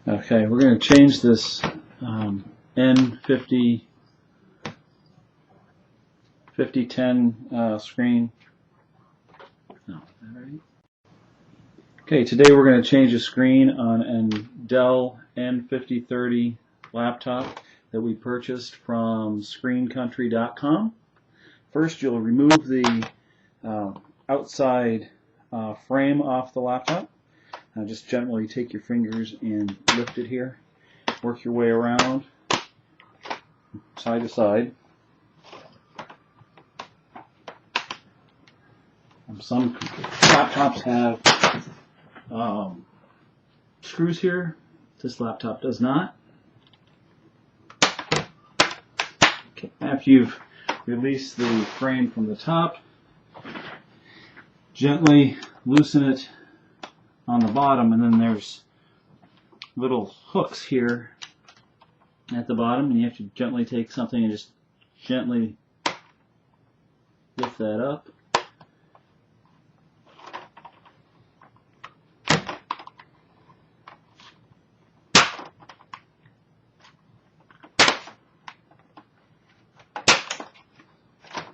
Okay, we're going to change this N5030 screen. No, is that right? Okay, today we're going to change the screen on a Dell N5030 laptop that we purchased from screencountry.com. First, you'll remove the outside frame off the laptop. Just gently take your fingers and lift it here. Work your way around side to side. Some laptops have screws here. This laptop does not. Okay. After you've released the frame from the top, gently loosen it on the bottom, and then there's little hooks here at the bottom, and you have to gently take something and just gently lift that up.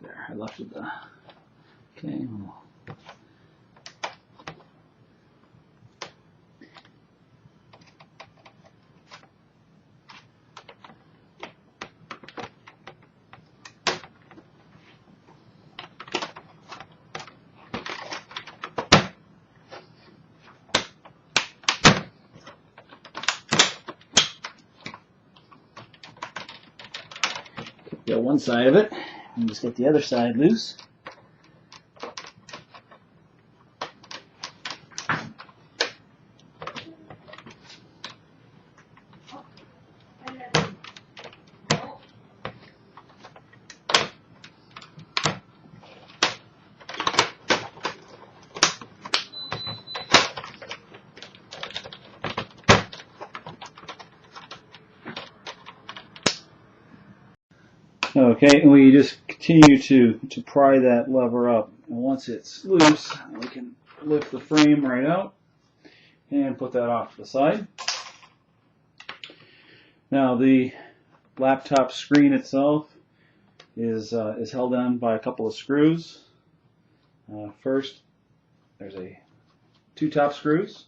There, I lifted the. Okay. Got one side of it, and just get the other side loose. Okay, and we just continue to pry that lever up. And once it's loose, we can lift the frame right out and put that off to the side. Now the laptop screen itself is held on by a couple of screws. First, there's two top screws.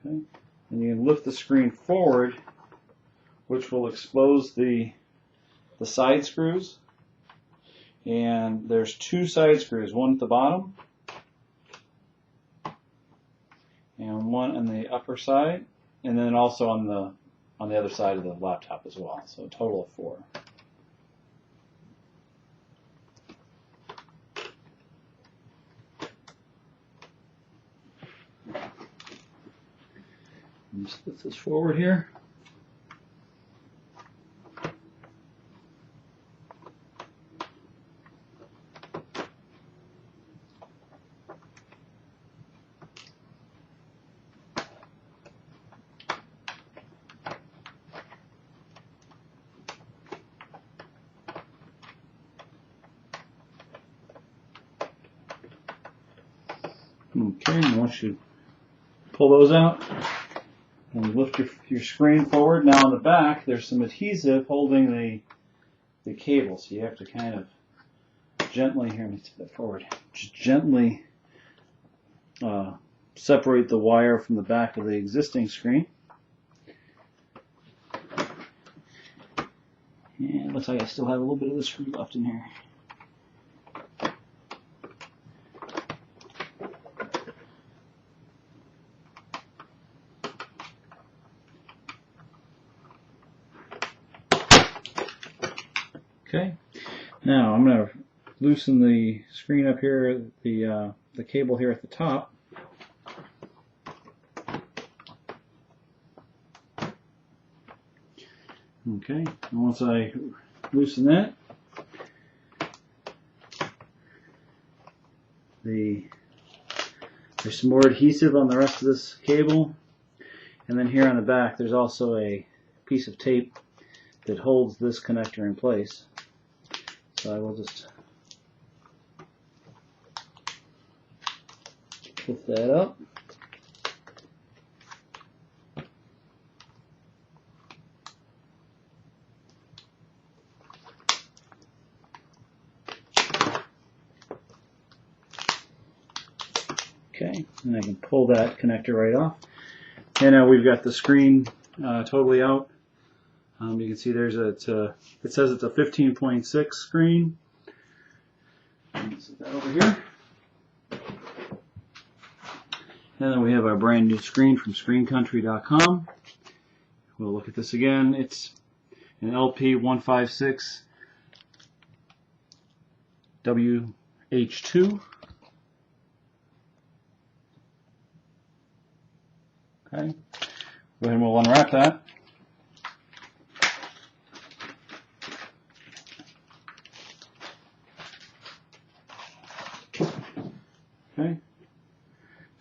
Okay. And you can lift the screen forward, which will expose the side screws. And there's two side screws, one at the bottom and one on the upper side, and then also on the other side of the laptop as well. So a total of four. Just lift this forward here. Okay, and once you pull those out, and lift your screen forward. Now on the back, there's some adhesive holding the cable, so you have to kind of gently, here, let me take that forward, just gently separate the wire from the back of the existing screen. And it looks like I still have a little bit of the screw left in here. Okay, now I'm going to loosen the screen up here, the cable here at the top. Okay, and once I loosen that, there's some more adhesive on the rest of this cable, and then here on the back there's also a piece of tape that holds this connector in place. So I will just lift that up. Okay, and I can pull that connector right off. And now we've got the screen totally out. You can see there's it says it's a 15.6 screen. Let's set that over here. And then we have our brand new screen from screencountry.com. We'll look at this again. It's an LP156 WH2. Okay, go ahead and we'll unwrap that. Okay,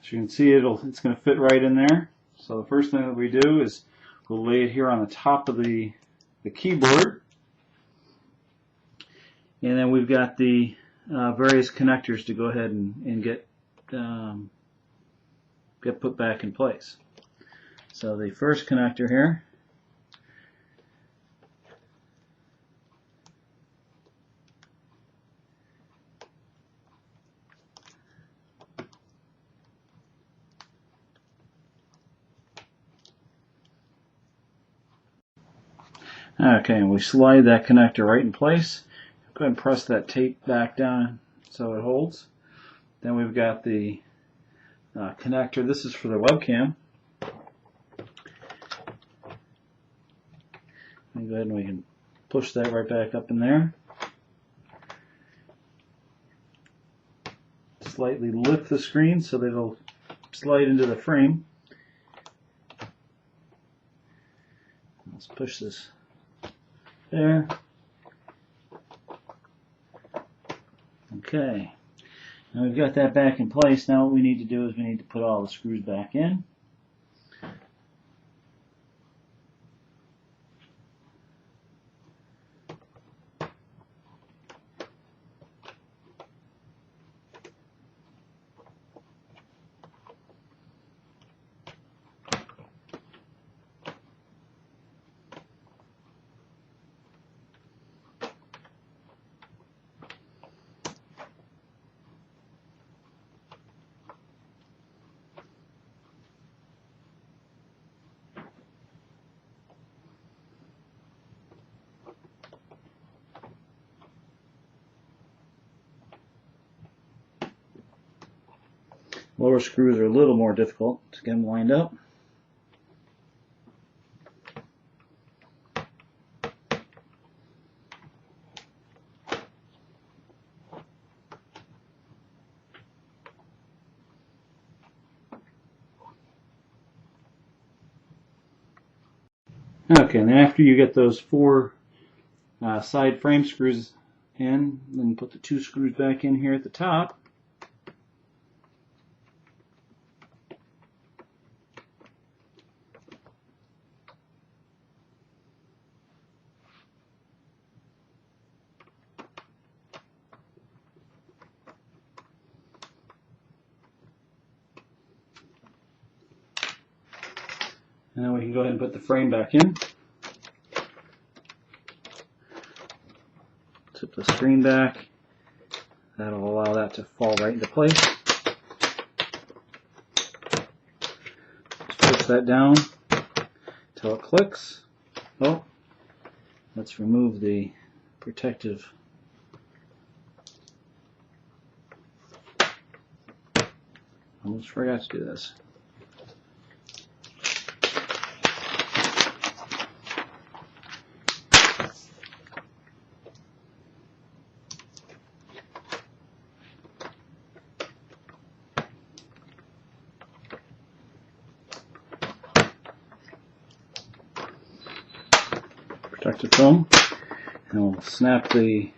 as you can see, it's going to fit right in there. So the first thing that we do is we'll lay it here on the top of the keyboard, and then we've got the various connectors to go ahead and get put back in place. So the first connector here, okay, and we slide that connector right in place. Go ahead and press that tape back down so it holds. Then we've got the connector. This is for the webcam. And go ahead and we can push that right back up in there. Slightly lift the screen so that it'll slide into the frame. Let's push this there. Okay. Now we've got that back in place. Now what we need to do is we need to put all the screws back in. Lower screws are a little more difficult to get them lined up. Okay, and then after you get those four side frame screws in, then put the two screws back in here at the top. And then we can go ahead and put the frame back in. Tip the screen back. That'll allow that to fall right into place. Just push that down until it clicks. Oh, let's remove the protective. Almost forgot to do this. Protective film, and we'll snap the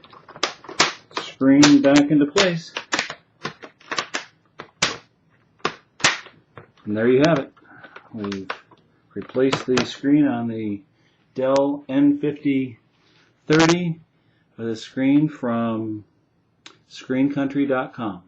screen back into place. And there you have it. We've replaced the screen on the Dell N5030 with a screen from screencountry.com.